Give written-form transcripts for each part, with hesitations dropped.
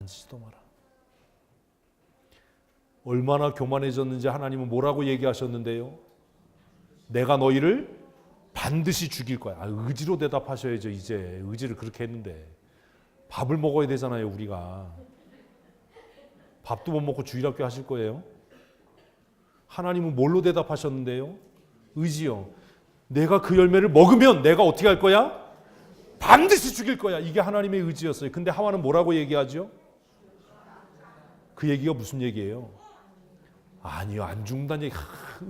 만지지도 마라. 얼마나 교만해졌는지 하나님은 뭐라고 얘기하셨는데요? 내가 너희를 반드시 죽일 거야. 의지로 대답하셔야죠. 이제 의지를 그렇게 했는데 밥을 먹어야 되잖아요. 우리가 밥도 못 먹고 주일학교 하실 거예요? 하나님은 뭘로 대답하셨는데요? 의지요. 내가 그 열매를 먹으면 내가 어떻게 할 거야? 반드시 죽일 거야. 이게 하나님의 의지였어요. 근데 하와는 뭐라고 얘기하죠? 그 얘기가 무슨 얘기예요? 아니요, 안 죽는다는 얘기.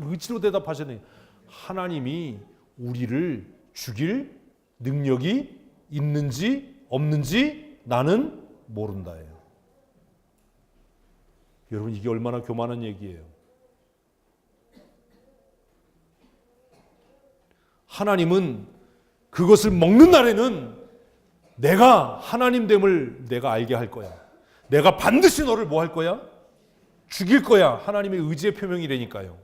의지로 대답하셨네. 하나님이 우리를 죽일 능력이 있는지 없는지 나는 모른다예요. 여러분, 이게 얼마나 교만한 얘기예요. 하나님은 그것을 먹는 날에는 내가 하나님됨을 내가 알게 할 거야. 내가 반드시 너를 뭐 할 거야? 죽일 거야. 하나님의 의지의 표명이라니까요.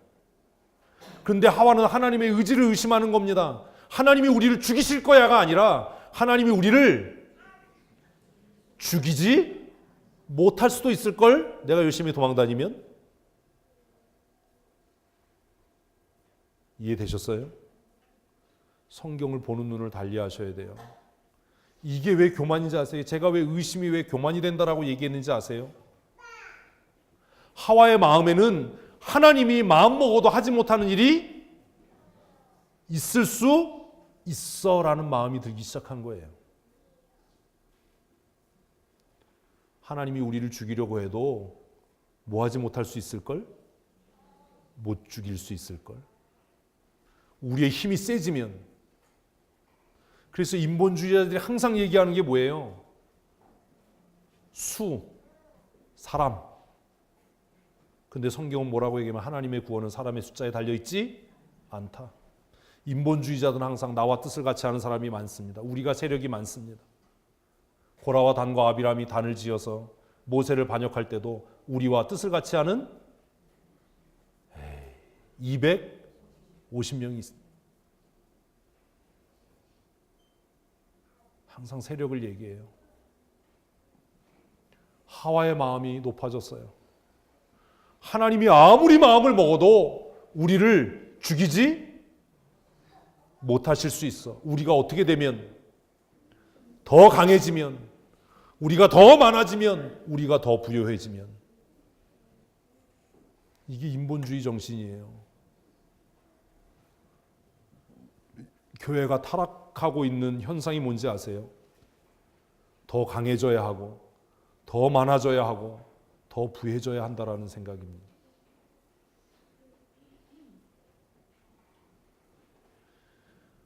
그런데 하와는 하나님의 의지를 의심하는 겁니다. 하나님이 우리를 죽이실 거야가 아니라 하나님이 우리를 죽이지 못할 수도 있을걸? 내가 열심히 도망다니면? 이해되셨어요? 성경을 보는 눈을 달리하셔야 돼요. 이게 왜 교만인지 아세요? 제가 왜 의심이 왜 교만이 된다라고 얘기했는지 아세요? 하와의 마음에는 하나님이 마음먹어도 하지 못하는 일이 있을 수 있어라는 마음이 들기 시작한 거예요. 하나님이 우리를 죽이려고 해도 뭐 하지 못할 수 있을걸? 못 죽일 수 있을걸? 우리의 힘이 세지면. 그래서 인본주의자들이 항상 얘기하는 게 뭐예요? 수, 사람. 근데 성경은 뭐라고 얘기하면 하나님의 구원은 사람의 숫자에 달려있지 않다. 인본주의자들은 항상 나와 뜻을 같이 하는 사람이 많습니다. 우리가 세력이 많습니다. 고라와 단과 아비람이 단을 지어서 모세를 반역할 때도 우리와 뜻을 같이 하는 250명이 있습니다. 항상 세력을 얘기해요. 하와의 마음이 높아졌어요. 하나님이 아무리 마음을 먹어도 우리를 죽이지 못하실 수 있어. 우리가 어떻게 되면, 더 강해지면, 우리가 더 많아지면, 우리가 더 부유해지면. 이게 인본주의 정신이에요. 교회가 타락하고 있는 현상이 뭔지 아세요? 더 강해져야 하고, 더 많아져야 하고, 더 부해져야 한다라는 생각입니다.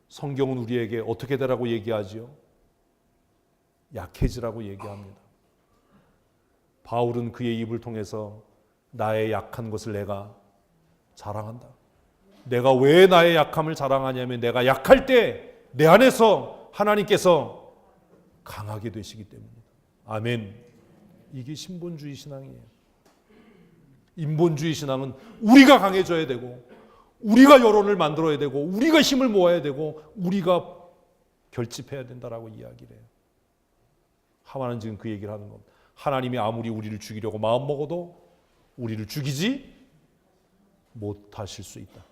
성경은 우리에게 어떻게 되라고 얘기하지요? 약해지라고 얘기합니다. 바울은 그의 입을 통해서 나의 약한 것을 내가 자랑한다. 내가 왜 나의 약함을 자랑하냐면 내가 약할 때 내 안에서 하나님께서 강하게 되시기 때문이다. 아멘. 이게 신본주의 신앙이에요. 인본주의 신앙은 우리가 강해져야 되고 우리가 여론을 만들어야 되고 우리가 힘을 모아야 되고 우리가 결집해야 된다라고 이야기를 해요. 하와는 지금 그 얘기를 하는 겁니다. 하나님이 아무리 우리를 죽이려고 마음먹어도 우리를 죽이지 못하실 수 있다.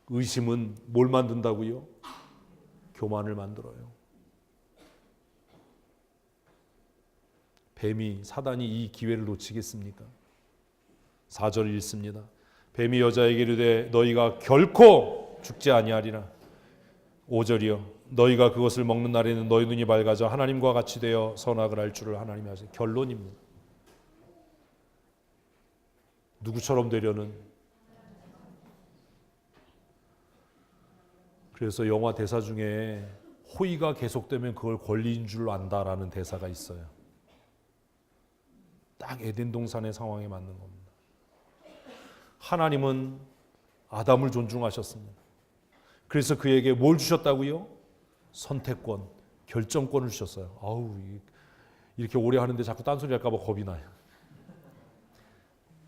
의심은 뭘 만든다고요? 교만을 만들어요. 뱀이, 사단이 이 기회를 놓치겠습니까? 4절 읽습니다. 뱀이 여자에게 이르되 너희가 결코 죽지 아니하리라. 5절이요. 너희가 그것을 먹는 날에는 너희 눈이 밝아져 하나님과 같이 되어 선악을 알 줄을 하나님이 아시니. 결론입니다. 누구처럼 되려는. 그래서 영화 대사 중에 호의가 계속되면 그걸 권리인 줄 안다라는 대사가 있어요. 딱 에덴 동산의 상황에 맞는 겁니다. 하나님은 아담을 존중하셨습니다. 그래서 그에게 뭘 주셨다고요? 선택권, 결정권을 주셨어요. 아우, 이렇게 오래 하는데 자꾸 딴소리 할까 봐 겁이 나요.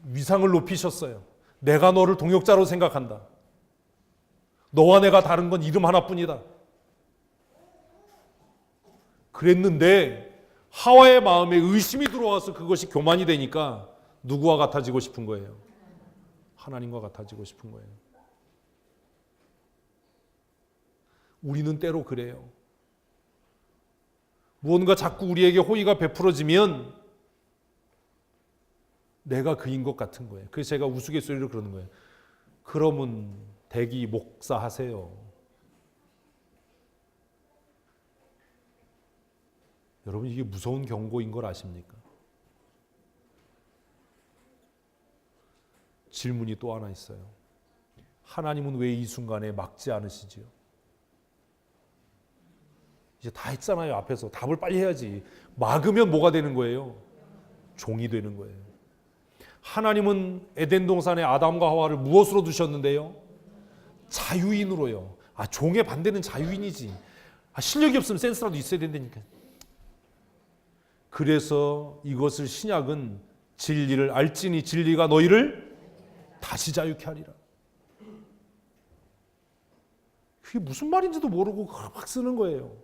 위상을 높이셨어요. 내가 너를 동역자로 생각한다. 너와 내가 다른 건 이름 하나뿐이다. 그랬는데 하와의 마음에 의심이 들어와서 그것이 교만이 되니까 누구와 같아지고 싶은 거예요? 하나님과 같아지고 싶은 거예요. 우리는 때로 그래요. 무언가 자꾸 우리에게 호의가 베풀어지면 내가 그인 것 같은 거예요. 그래서 제가 우스갯소리로 그러는 거예요. 그러면 대기 목사하세요. 여러분, 이게 무서운 경고인 걸 아십니까? 질문이 또 하나 있어요. 하나님은 왜 이 순간에 막지 않으시지요? 이제 다 했잖아요. 앞에서 답을 빨리 해야지. 막으면 뭐가 되는 거예요? 종이 되는 거예요. 하나님은 에덴 동산에 아담과 하와를 무엇으로 두셨는데요? 자유인으로요. 종의 반대는 자유인이지. 실력이 없으면 센스라도 있어야 된다니까. 그래서 이것을 신약은 진리를 알지니 진리가 너희를 다시 자유케 하리라. 그게 무슨 말인지도 모르고 막 쓰는 거예요.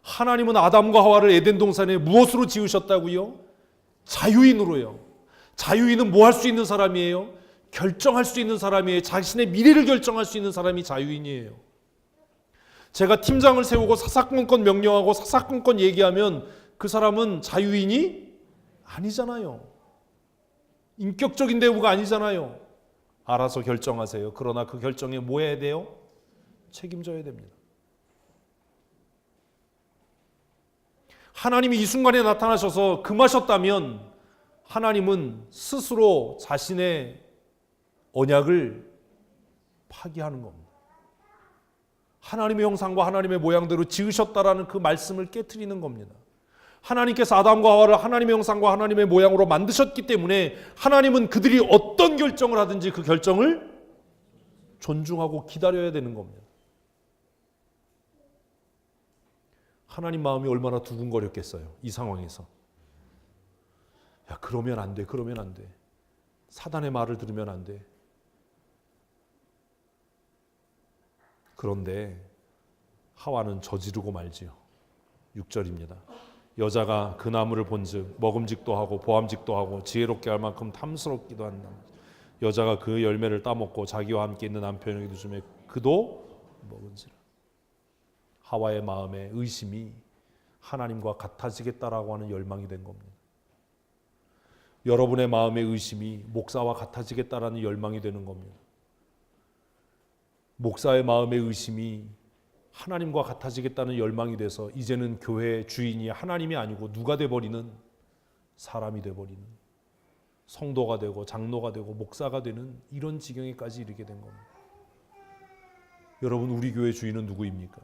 하나님은 아담과 하와를 에덴 동산에 무엇으로 지으셨다고요? 자유인으로요. 자유인은 뭐 할 수 있는 사람이에요? 결정할 수 있는 사람이에요. 자신의 미래를 결정할 수 있는 사람이 자유인이에요. 제가 팀장을 세우고 사사건건 명령하고 사사건건 얘기하면 그 사람은 자유인이 아니잖아요. 인격적인 대우가 아니잖아요. 알아서 결정하세요. 그러나 그 결정에 뭐 해야 돼요? 책임져야 됩니다. 하나님이 이 순간에 나타나셔서 금하셨다면 하나님은 스스로 자신의 언약을 파기하는 겁니다. 하나님의 형상과 하나님의 모양대로 지으셨다라는 그 말씀을 깨트리는 겁니다. 하나님께서 아담과 하와를 하나님의 형상과 하나님의 모양으로 만드셨기 때문에 하나님은 그들이 어떤 결정을 하든지 그 결정을 존중하고 기다려야 되는 겁니다. 하나님 마음이 얼마나 두근거렸겠어요. 이 상황에서. 야, 그러면 안 돼. 그러면 안 돼. 사단의 말을 들으면 안 돼. 그런데 하와는 저지르고 말지요. 6절입니다. 여자가 그 나무를 본즉 먹음직도 하고 보암직도 하고 지혜롭게 할 만큼 탐스럽기도 한다. 여자가 그 열매를 따먹고 자기와 함께 있는 남편에게도 주매 그도 먹은지라. 하와의 마음에 의심이 하나님과 같아지겠다라고 하는 열망이 된 겁니다. 여러분의 마음의 의심이 목사와 같아지겠다라는 열망이 되는 겁니다. 목사의 마음의 의심이 하나님과 같아지겠다는 열망이 돼서 이제는 교회의 주인이 하나님이 아니고 누가 돼버리는 사람이 돼버리는 성도가 되고 장로가 되고 목사가 되는 이런 지경에까지 이르게 된 겁니다. 여러분, 우리 교회 주인은 누구입니까?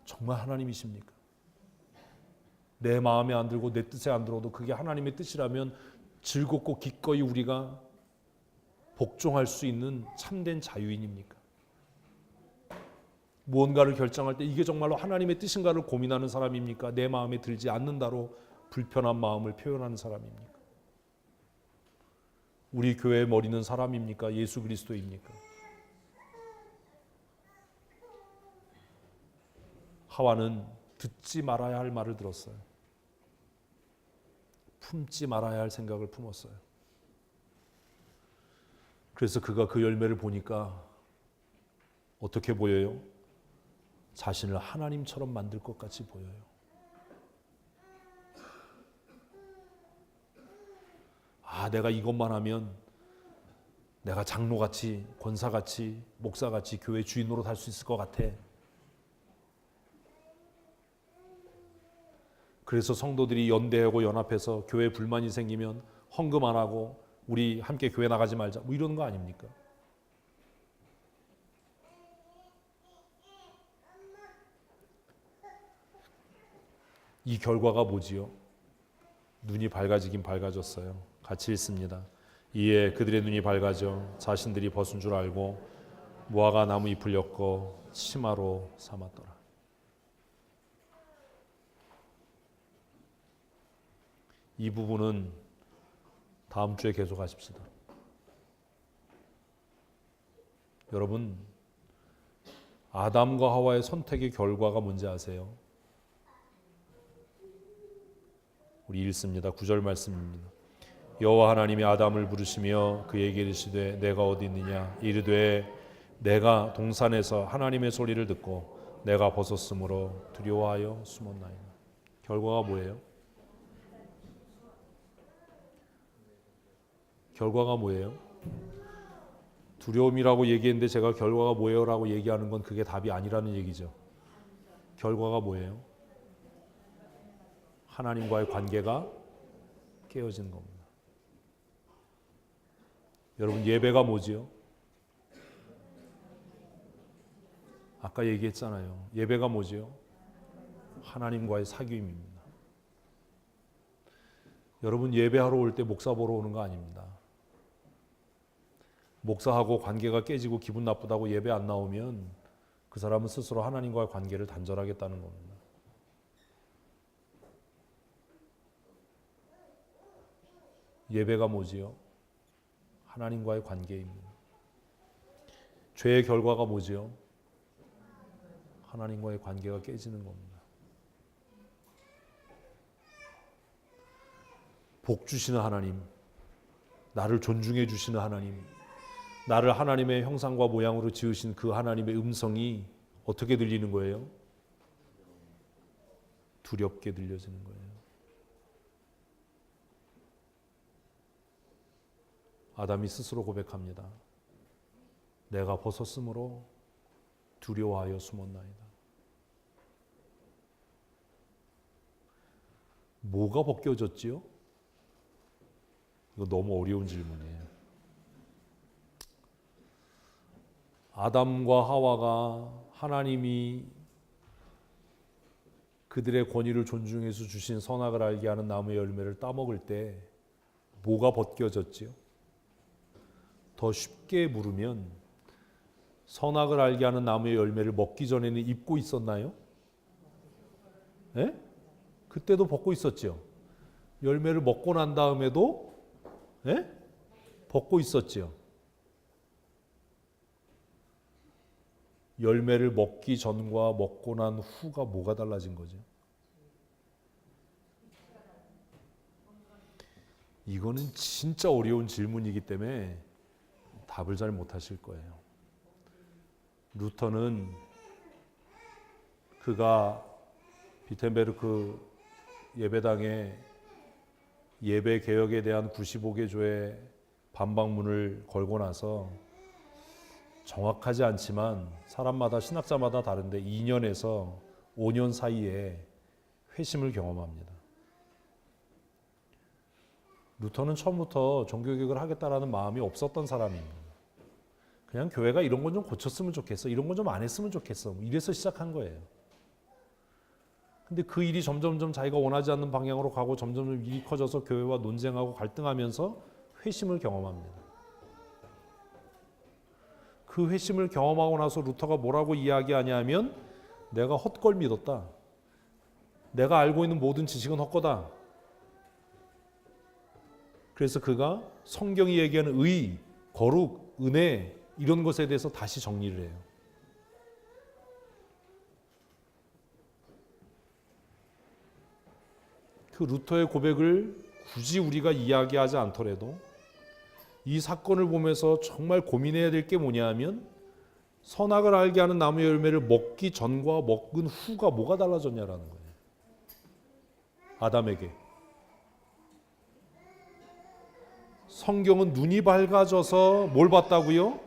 정말 하나님이십니까? 내 마음에 안 들고 내 뜻에 안 들어도 그게 하나님의 뜻이라면 즐겁고 기꺼이 우리가 복종할 수 있는 참된 자유인입니까? 무언가를 결정할 때 이게 정말로 하나님의 뜻인가를 고민하는 사람입니까? 내 마음에 들지 않는다로 불편한 마음을 표현하는 사람입니까? 우리 교회의 머리는 사람입니까? 예수 그리스도입니까? 하와는 듣지 말아야 할 말을 들었어요. 품지 말아야 할 생각을 품었어요. 그래서 그가 그 열매를 보니까 어떻게 보여요? 자신을 하나님처럼 만들 것 같이 보여요. 내가 이것만 하면 내가 장로같이 권사같이 목사같이 교회 주인으로 살 수 있을 것 같아. 그래서 성도들이 연대하고 연합해서 교회에 불만이 생기면 헌금 안 하고 우리 함께 교회 나가지 말자 뭐 이러는 거 아닙니까? 이 결과가 뭐지요? 눈이 밝아지긴 밝아졌어요. 같이 읽습니다. 이에 그들의 눈이 밝아져 자신들이 벗은 줄 알고 무화과 나무 잎을 엮어 치마로 삼았더라. 이 부분은 다음 주에 계속하십시다. 여러분, 아담과 하와의 선택의 결과가 뭔지 아세요? 우리 읽습니다. 9절 말씀입니다. 여호와 하나님이 아담을 부르시며 그에게 이르시되 내가 어디 있느냐 이르되 내가 동산에서 하나님의 소리를 듣고 내가 벗었으므로 두려워하여 숨었나이다. 결과가 뭐예요? 결과가 뭐예요? 두려움이라고 얘기했는데 제가 결과가 뭐예요? 라고 얘기하는 건 그게 답이 아니라는 얘기죠. 결과가 뭐예요? 하나님과의 관계가 깨어지는 겁니다. 여러분, 예배가 뭐지요? 아까 얘기했잖아요. 예배가 뭐지요? 하나님과의 사귐입니다. 여러분, 예배하러 올 때 목사 보러 오는 거 아닙니다. 목사하고 관계가 깨지고 기분 나쁘다고 예배 안 나오면 그 사람은 스스로 하나님과의 관계를 단절하겠다는 겁니다. 예배가 뭐지요? 하나님과의 관계입니다. 죄의 결과가 뭐지요? 하나님과의 관계가 깨지는 겁니다. 복 주시는 하나님, 나를 존중해 주시는 하나님, 나를 하나님의 형상과 모양으로 지으신 그 하나님의 음성이 어떻게 들리는 거예요? 두렵게 들려지는 거예요. 아담이 스스로 고백합니다. 내가 벗었으므로 두려워하여 숨었나이다. 뭐가 벗겨졌지요? 이거 너무 어려운 질문이에요. 아담과 하와가 하나님이 그들의 권위를 존중해서 주신 선악을 알게 하는 나무의 열매를 따먹을 때 뭐가 벗겨졌지요? 더 쉽게 물으면 선악을 알게 하는 나무의 열매를 먹기 전에는 입고 있었나요? 네? 그때도 벗고 있었죠. 열매를 먹고 난 다음에도 네? 벗고 있었죠. 열매를 먹기 전과 먹고 난 후가 뭐가 달라진 거죠? 이거는 진짜 어려운 질문이기 때문에 답을 잘 못하실 거예요. 루터는 그가 비텐베르크 예배당에 예배 개혁에 대한 95개 조의 반박문을 걸고 나서 정확하지 않지만 사람마다 신학자마다 다른데 2년에서 5년 사이에 회심을 경험합니다. 루터는 처음부터 종교개혁을 하겠다라는 마음이 없었던 사람입니다. 그냥 교회가 이런 건 좀 고쳤으면 좋겠어, 이런 건 좀 안 했으면 좋겠어, 이래서 시작한 거예요. 근데 그 일이 점점점 자기가 원하지 않는 방향으로 가고 점점 일이 커져서 교회와 논쟁하고 갈등하면서 회심을 경험합니다. 그 회심을 경험하고 나서 루터가 뭐라고 이야기하냐면 내가 헛걸 믿었다. 내가 알고 있는 모든 지식은 헛거다. 그래서 그가 성경이 얘기하는 의, 거룩, 은혜 이런 것에 대해서 다시 정리를 해요. 그 루터의 고백을 굳이 우리가 이야기하지 않더라도 이 사건을 보면서 정말 고민해야 될 게 뭐냐 하면 선악을 알게 하는 나무의 열매를 먹기 전과 먹은 후가 뭐가 달라졌냐라는 거예요. 아담에게. 성경은 눈이 밝아져서 뭘 봤다고요?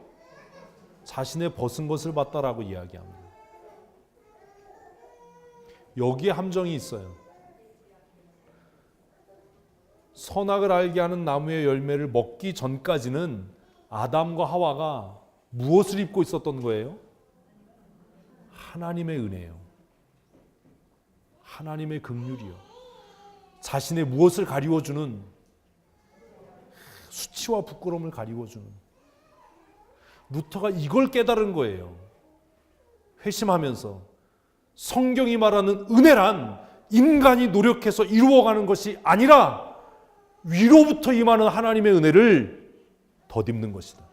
자신의 벗은 것을 봤다라고 이야기합니다. 여기에 함정이 있어요. 선악을 알게 하는 나무의 열매를 먹기 전까지는 아담과 하와가 무엇을 입고 있었던 거예요? 하나님의 은혜요. 하나님의 긍휼이요. 자신의 무엇을 가리워주는 수치와 부끄러움을 가리워주는 루터가 이걸 깨달은 거예요. 회심하면서 성경이 말하는 은혜란 인간이 노력해서 이루어가는 것이 아니라 위로부터 임하는 하나님의 은혜를 덧입는 것이다.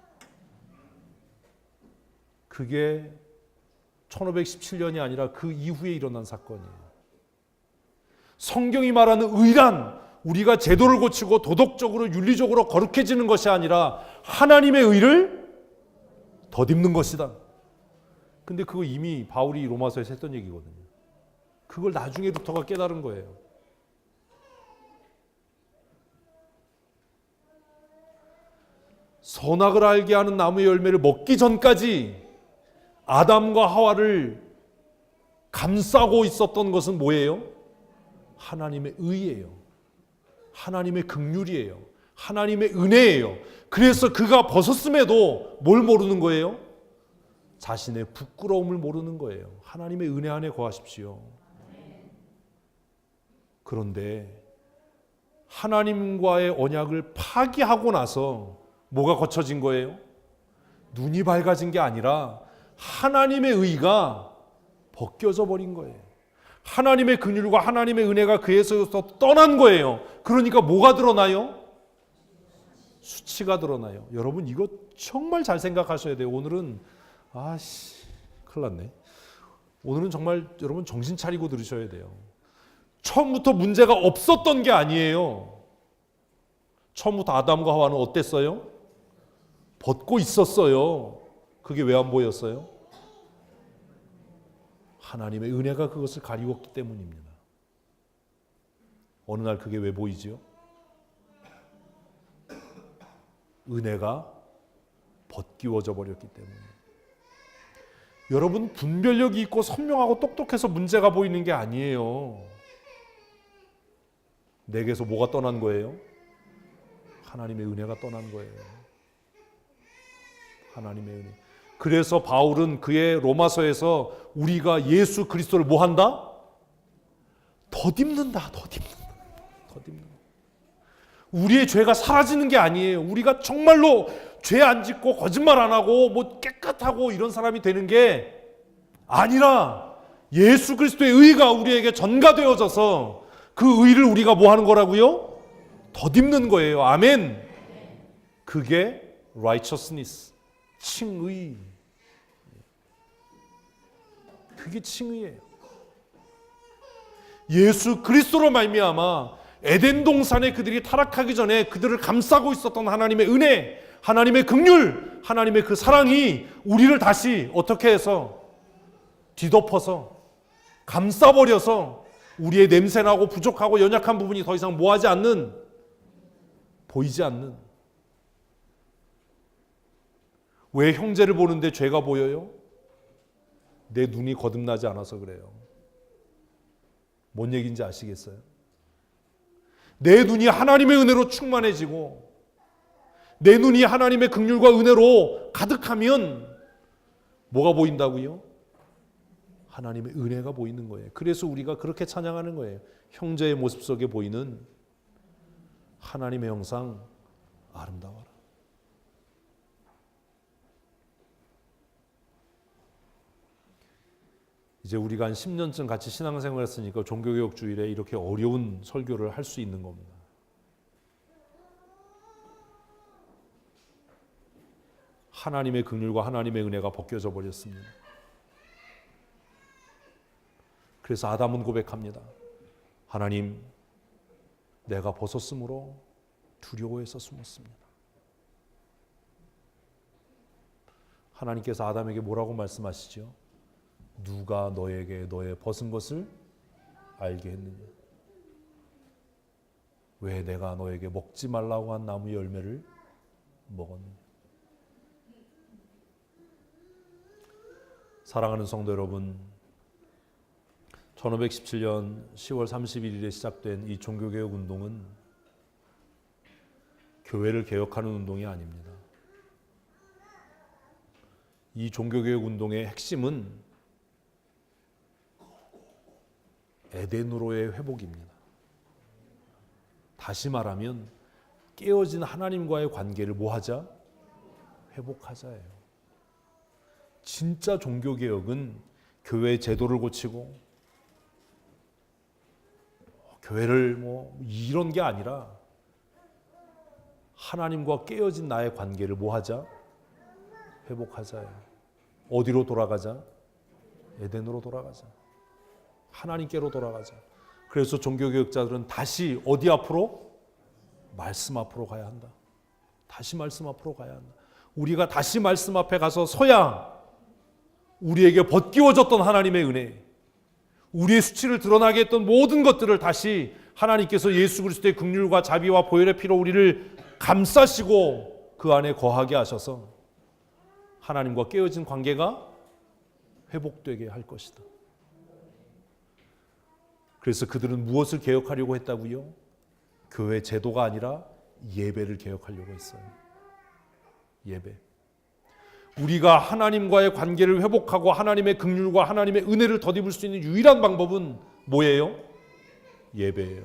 그게 1517년이 아니라 그 이후에 일어난 사건이에요. 성경이 말하는 의란 우리가 제도를 고치고 도덕적으로 윤리적으로 거룩해지는 것이 아니라 하나님의 의를 덧입는 것이다. 근데 그거 이미 바울이 로마서에서 했던 얘기거든요. 그걸 나중에 루터가 깨달은 거예요. 선악을 알게 하는 나무의 열매를 먹기 전까지 아담과 하와를 감싸고 있었던 것은 뭐예요? 하나님의 의예요. 하나님의 긍휼이에요. 하나님의 은혜예요. 그래서 그가 벗었음에도 뭘 모르는 거예요? 자신의 부끄러움을 모르는 거예요. 하나님의 은혜 안에 거하십시오. 그런데 하나님과의 언약을 파기하고 나서 뭐가 거쳐진 거예요? 눈이 밝아진 게 아니라 하나님의 의가 벗겨져 버린 거예요. 하나님의 긍휼과 하나님의 은혜가 그에서 떠난 거예요. 그러니까 뭐가 드러나요? 수치가 드러나요. 여러분 이거 정말 잘 생각하셔야 돼요. 오늘은 큰일 났네. 오늘은 정말 여러분 정신 차리고 들으셔야 돼요. 처음부터 문제가 없었던 게 아니에요. 처음부터 아담과 하와는 어땠어요? 벗고 있었어요. 그게 왜 안 보였어요? 하나님의 은혜가 그것을 가리웠기 때문입니다. 어느 날 그게 왜 보이지요? 은혜가 벗기워져 버렸기 때문에. 여러분 분별력이 있고 선명하고 똑똑해서 문제가 보이는 게 아니에요. 내게서 뭐가 떠난 거예요? 하나님의 은혜가 떠난 거예요. 하나님의 은혜. 그래서 바울은 그의 로마서에서 우리가 예수 그리스도를 뭐 한다? 덧입는다. 우리의 죄가 사라지는 게 아니에요. 우리가 정말로 죄 안 짓고 거짓말 안 하고 뭐 깨끗하고 이런 사람이 되는 게 아니라 예수 그리스도의 의가 우리에게 전가되어져서 그 의를 우리가 뭐 하는 거라고요? 덧입는 거예요. 아멘. 그게 righteousness, 칭의. 그게 칭의예요. 예수 그리스도로 말미암아 에덴 동산에 그들이 타락하기 전에 그들을 감싸고 있었던 하나님의 은혜, 하나님의 긍휼, 하나님의 그 사랑이 우리를 다시 어떻게 해서 뒤덮어서 감싸버려서 우리의 냄새나고 부족하고 연약한 부분이 더 이상 뭐하지 않는, 보이지 않는. 왜 형제를 보는데 죄가 보여요? 내 눈이 거듭나지 않아서 그래요. 뭔 얘기인지 아시겠어요? 내 눈이 하나님의 은혜로 충만해지고 내 눈이 하나님의 긍휼과 은혜로 가득하면 뭐가 보인다고요? 하나님의 은혜가 보이는 거예요. 그래서 우리가 그렇게 찬양하는 거예요. 형제의 모습 속에 보이는 하나님의 형상 아름다워라. 이제 우리가 한 10년쯤 같이 신앙생활을 했으니까 종교개혁 주일에 이렇게 어려운 설교를 할 수 있는 겁니다. 하나님의 긍휼과 하나님의 은혜가 벗겨져 버렸습니다. 그래서 아담은 고백합니다. 하나님, 내가 벗었으므로 두려워해서 숨었습니다. 하나님께서 아담에게 뭐라고 말씀하시죠? 누가 너에게 너의 벗은 것을 알게 했느냐? 왜 내가 너에게 먹지 말라고 한 나무의 열매를 먹었느냐? 사랑하는 성도 여러분, 1517년 10월 31일에 시작된 이 종교개혁 운동은 교회를 개혁하는 운동이 아닙니다. 이 종교개혁 운동의 핵심은 에덴으로의 회복입니다. 다시 말하면 깨어진 하나님과의 관계를 뭐하자? 회복하자예요. 진짜 종교개혁은 교회 제도를 고치고 교회를 뭐 이런 게 아니라 하나님과 깨어진 나의 관계를 뭐하자? 회복하자예요. 어디로 돌아가자? 에덴으로 돌아가자. 하나님께로 돌아가자. 그래서 종교개혁자들은 다시 어디 앞으로? 말씀 앞으로 가야 한다. 다시 말씀 앞으로 가야 한다. 우리가 다시 말씀 앞에 가서 서야 우리에게 벗기워졌던 하나님의 은혜, 우리의 수치를 드러나게 했던 모든 것들을 다시 하나님께서 예수 그리스도의 긍휼과 자비와 보혈의 피로 우리를 감싸시고 그 안에 거하게 하셔서 하나님과 깨어진 관계가 회복되게 할 것이다. 그래서 그들은 무엇을 개혁하려고 했다고요? 교회 제도가 아니라 예배를 개혁하려고 했어요. 예배. 우리가 하나님과의 관계를 회복하고 하나님의 긍휼과 하나님의 은혜를 덧입을 수 있는 유일한 방법은 뭐예요? 예배예요.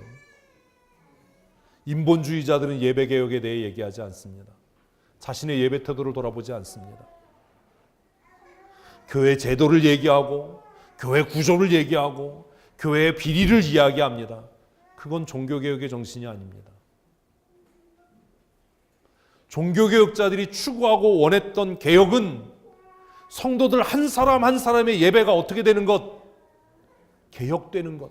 인본주의자들은 예배 개혁에 대해 얘기하지 않습니다. 자신의 예배 태도를 돌아보지 않습니다. 교회 제도를 얘기하고 교회 구조를 얘기하고 교회의 비리를 이야기합니다. 그건 종교개혁의 정신이 아닙니다. 종교개혁자들이 추구하고 원했던 개혁은 성도들 한 사람 한 사람의 예배가 어떻게 되는 것? 개혁되는 것.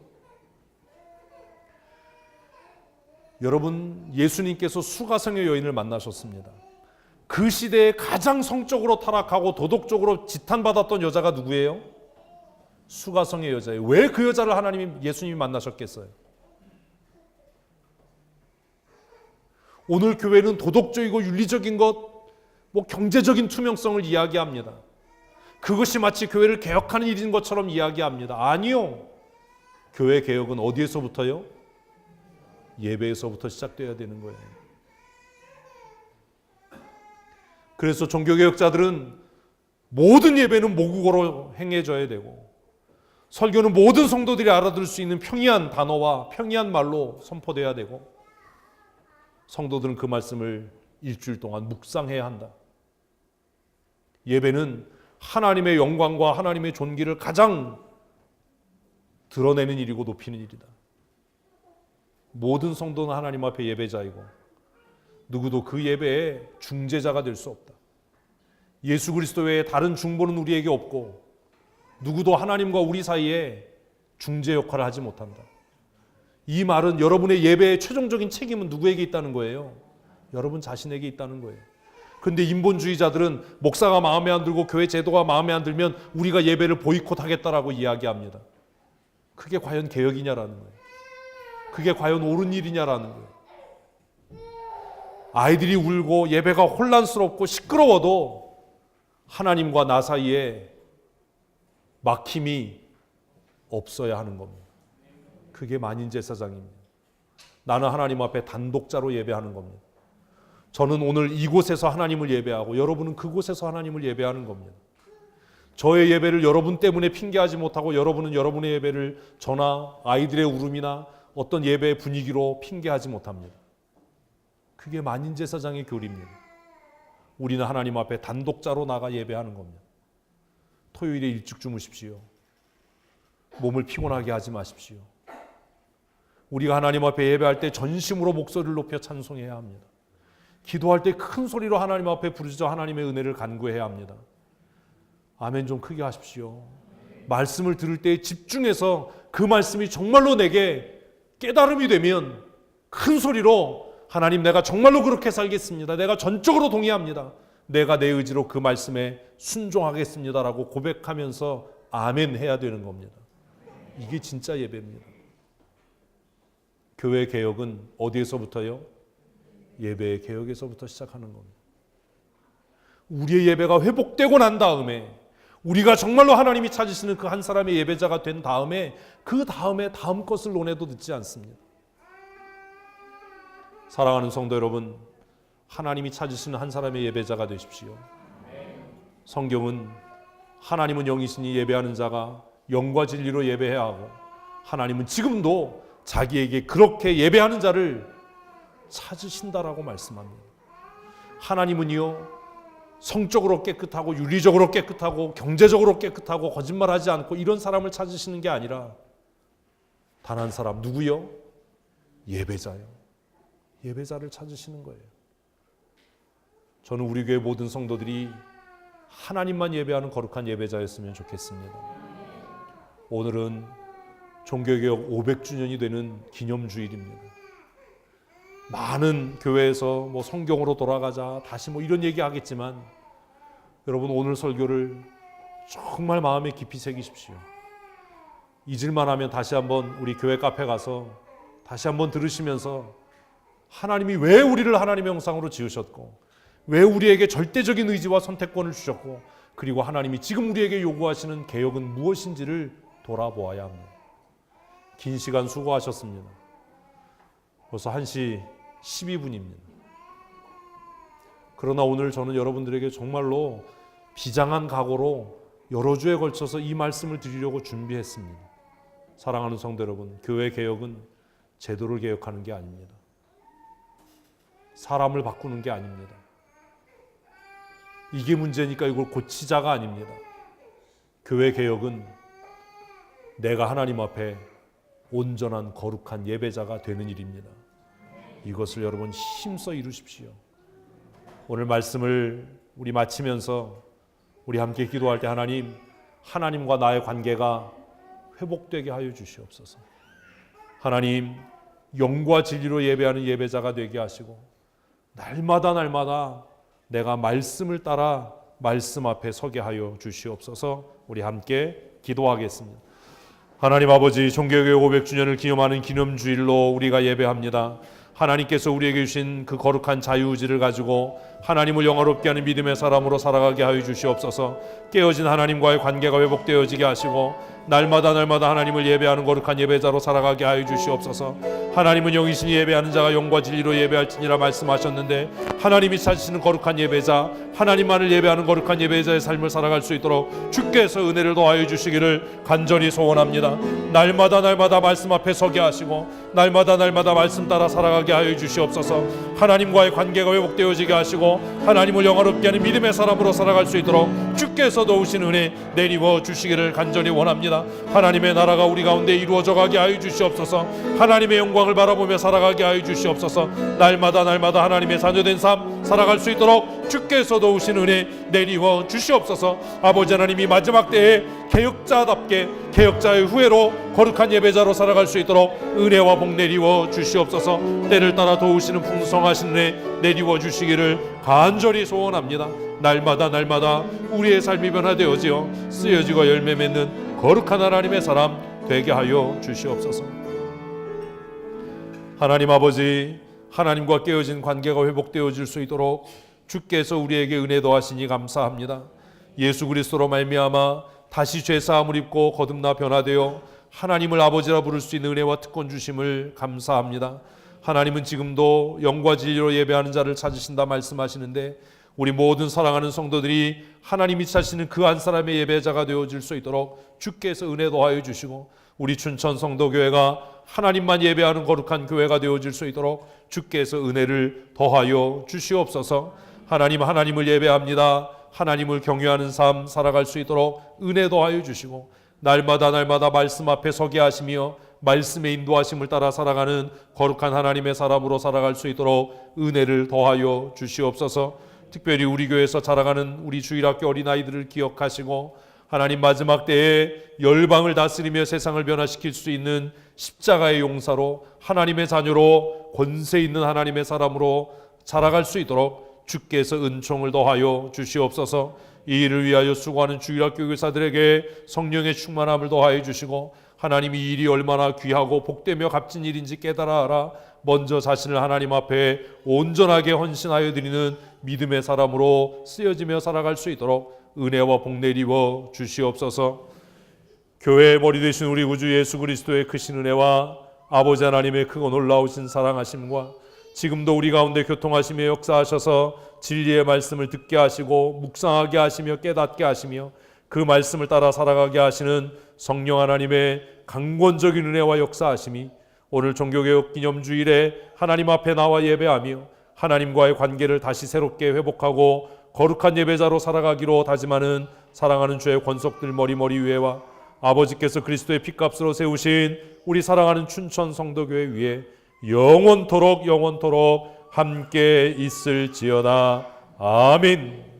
여러분, 예수님께서 수가성의 여인을 만나셨습니다. 그 시대에 가장 성적으로 타락하고 도덕적으로 지탄받았던 여자가 누구예요? 수가성의 여자예요. 왜 그 여자를 예수님이 만나셨겠어요? 오늘 교회는 도덕적이고 윤리적인 것, 경제적인 투명성을 이야기합니다. 그것이 마치 교회를 개혁하는 일인 것처럼 이야기합니다. 아니요. 교회 개혁은 어디에서부터요? 예배에서부터 시작되어야 되는 거예요. 그래서 종교개혁자들은 모든 예배는 모국어로 행해져야 되고 설교는 모든 성도들이 알아들을 수 있는 평이한 단어와 평이한 말로 선포돼야 되고 성도들은 그 말씀을 일주일 동안 묵상해야 한다. 예배는 하나님의 영광과 하나님의 존귀를 가장 드러내는 일이고 높이는 일이다. 모든 성도는 하나님 앞에 예배자이고 누구도 그 예배의 중재자가 될 수 없다. 예수 그리스도 외에 다른 중보는 우리에게 없고 누구도 하나님과 우리 사이에 중재 역할을 하지 못한다. 이 말은 여러분의 예배의 최종적인 책임은 누구에게 있다는 거예요? 여러분 자신에게 있다는 거예요. 그런데 인본주의자들은 목사가 마음에 안 들고 교회 제도가 마음에 안 들면 우리가 예배를 보이콧하겠다라고 이야기합니다. 그게 과연 개혁이냐라는 거예요. 그게 과연 옳은 일이냐라는 거예요. 아이들이 울고 예배가 혼란스럽고 시끄러워도 하나님과 나 사이에 막힘이 없어야 하는 겁니다. 그게 만인제사장입니다. 나는 하나님 앞에 단독자로 예배하는 겁니다. 저는 오늘 이곳에서 하나님을 예배하고 여러분은 그곳에서 하나님을 예배하는 겁니다. 저의 예배를 여러분 때문에 핑계하지 못하고 여러분은 여러분의 예배를 저나 아이들의 울음이나 어떤 예배의 분위기로 핑계하지 못합니다. 그게 만인제사장의 교리입니다. 우리는 하나님 앞에 단독자로 나가 예배하는 겁니다. 토요일에 일찍 주무십시오. 몸을 피곤하게 하지 마십시오. 우리가 하나님 앞에 예배할 때 전심으로 목소리를 높여 찬송해야 합니다. 기도할 때 큰 소리로 하나님 앞에 부르짖어 하나님의 은혜를 간구해야 합니다. 아멘 좀 크게 하십시오. 말씀을 들을 때 집중해서 그 말씀이 정말로 내게 깨달음이 되면 큰 소리로 하나님 내가 정말로 그렇게 살겠습니다. 내가 전적으로 동의합니다. 내가 내 의지로 그 말씀에 순종하겠습니다라고 고백하면서 아멘 해야 되는 겁니다. 이게 진짜 예배입니다. 교회 개혁은 어디에서부터요? 예배의 개혁에서부터 시작하는 겁니다. 우리의 예배가 회복되고 난 다음에 우리가 정말로 하나님이 찾으시는 그 한 사람의 예배자가 된 다음에 그 다음에 다음 것을 논해도 늦지 않습니다. 사랑하는 성도 여러분, 하나님이 찾으시는 한 사람의 예배자가 되십시오. 성경은 하나님은 영이시니 예배하는 자가 영과 진리로 예배해야 하고 하나님은 지금도 자기에게 그렇게 예배하는 자를 찾으신다라고 말씀합니다. 하나님은요 성적으로 깨끗하고 윤리적으로 깨끗하고 경제적으로 깨끗하고 거짓말하지 않고 이런 사람을 찾으시는 게 아니라 단 한 사람 누구요? 예배자요. 예배자를 찾으시는 거예요. 저는 우리 교회 모든 성도들이 하나님만 예배하는 거룩한 예배자였으면 좋겠습니다. 오늘은 종교개혁 500주년이 되는 기념주일입니다. 많은 교회에서 성경으로 돌아가자 다시 이런 얘기 하겠지만 여러분 오늘 설교를 정말 마음에 깊이 새기십시오. 잊을만 하면 다시 한번 우리 교회 카페 가서 다시 한번 들으시면서 하나님이 왜 우리를 하나님의 형상으로 지으셨고 왜 우리에게 절대적인 의지와 선택권을 주셨고 그리고 하나님이 지금 우리에게 요구하시는 개혁은 무엇인지를 돌아보아야 합니다. 긴 시간 수고하셨습니다. 벌써 1시 12분입니다. 그러나 오늘 저는 여러분들에게 정말로 비장한 각오로 여러 주에 걸쳐서 이 말씀을 드리려고 준비했습니다. 사랑하는 성도 여러분, 교회 개혁은 제도를 개혁하는 게 아닙니다. 사람을 바꾸는 게 아닙니다. 이게 문제니까 이걸 고치자가 아닙니다. 교회 개혁은 내가 하나님 앞에 온전한 거룩한 예배자가 되는 일입니다. 이것을 여러분 힘써 이루십시오. 오늘 말씀을 우리 마치면서 우리 함께 기도할 때 하나님과 나의 관계가 회복되게 하여 주시옵소서. 하나님, 영과 진리로 예배하는 예배자가 되게 하시고 날마다 내가 말씀을 따라 말씀 앞에 서게 하여 주시옵소서. 우리 함께 기도하겠습니다. 하나님 아버지, 종교개혁 500주년을 기념하는 기념주일로 우리가 예배합니다. 하나님께서 우리에게 주신 그 거룩한 자유의지를 가지고 하나님을 영화롭게 하는 믿음의 사람으로 살아가게 하여 주시옵소서. 깨어진 하나님과의 관계가 회복되어지게 하시고 날마다 하나님을 예배하는 거룩한 예배자로 살아가게 하여 주시옵소서. 하나님은 영이시니 예배하는 자가 영과 진리로 예배할지니라 말씀하셨는데 하나님이 찾으시는 거룩한 예배자, 하나님만을 예배하는 거룩한 예배자의 삶을 살아갈 수 있도록 주께서 은혜를 더하여 주시기를 간절히 소원합니다. 날마다 말씀 앞에 서게 하시고 날마다 말씀 따라 살아가게 하여 주시옵소서. 하나님과의 관계가 회복되어지게 하시고 하나님을 영화롭게 하는 믿음의 사람으로 살아갈 수 있도록 주께서 도우신 은혜 내리워 주시기를 간절히 원합니다. 하나님의 나라가 우리 가운데 이루어져 가게 하여 주시옵소서. 하나님의 영광을 바라보며 살아가게 하여 주시옵소서. 날마다 하나님의 자녀된 삶 살아갈 수 있도록 주께서 도우신 은혜 내리워 주시옵소서. 아버지 하나님이 마지막 때에 개혁자답게 개혁자의 후예로 거룩한 예배자로 살아갈 수 있도록 은혜와 복 내리워 주시옵소서. 때를 따라 도우시는 풍성하신 은혜 내리워 주시기를 간절히 소원합니다. 날마다 우리의 삶이 변화되어지어 쓰여지고 열매 맺는 거룩한 하나님의 사람 되게 하여 주시옵소서. 하나님 아버지, 하나님과 깨어진 관계가 회복되어질 수 있도록 주께서 우리에게 은혜 더하시니 감사합니다. 예수 그리스도로 말미암아 다시 죄사함을 입고 거듭나 변화되어 하나님을 아버지라 부를 수 있는 은혜와 특권 주심을 감사합니다. 하나님은 지금도 영과 진리로 예배하는 자를 찾으신다 말씀하시는데 우리 모든 사랑하는 성도들이 하나님이 찾으시는 그 한 사람의 예배자가 되어질 수 있도록 주께서 은혜 더하여 주시고 우리 춘천 성도교회가 하나님만 예배하는 거룩한 교회가 되어질 수 있도록 주께서 은혜를 더하여 주시옵소서. 하나님을 예배합니다. 하나님을 경외하는 삶 살아갈 수 있도록 은혜 더하여 주시고 날마다 말씀 앞에 서게 하시며 말씀의 인도하심을 따라 살아가는 거룩한 하나님의 사람으로 살아갈 수 있도록 은혜를 더하여 주시옵소서. 특별히 우리 교회에서 자라가는 우리 주일학교 어린아이들을 기억하시고 하나님 마지막 때에 열방을 다스리며 세상을 변화시킬 수 있는 십자가의 용사로 하나님의 자녀로 권세 있는 하나님의 사람으로 자라갈 수 있도록 주께서 은총을 더하여 주시옵소서. 이 일을 위하여 수고하는 주일학교 교사들에게 성령의 충만함을 더하여 주시고 하나님이 이 일이 얼마나 귀하고 복되며 값진 일인지 깨달아 알아 먼저 자신을 하나님 앞에 온전하게 헌신하여 드리는 믿음의 사람으로 쓰여지며 살아갈 수 있도록 은혜와 복 내리워 주시옵소서. 교회의 머리 되신 우리 구주 예수 그리스도의 크신 은혜와 아버지 하나님의 크고 놀라우신 사랑하심과 지금도 우리 가운데 교통하시며 역사하셔서 진리의 말씀을 듣게 하시고 묵상하게 하시며 깨닫게 하시며 그 말씀을 따라 살아가게 하시는 성령 하나님의 강권적인 은혜와 역사하심이 오늘 종교개혁 기념주일에 하나님 앞에 나와 예배하며 하나님과의 관계를 다시 새롭게 회복하고 거룩한 예배자로 살아가기로 다짐하는 사랑하는 주의 권속들 머리 위에와 아버지께서 그리스도의 핏값으로 세우신 우리 사랑하는 춘천 성도교회 위에 영원토록 함께 있을지어다. 아멘.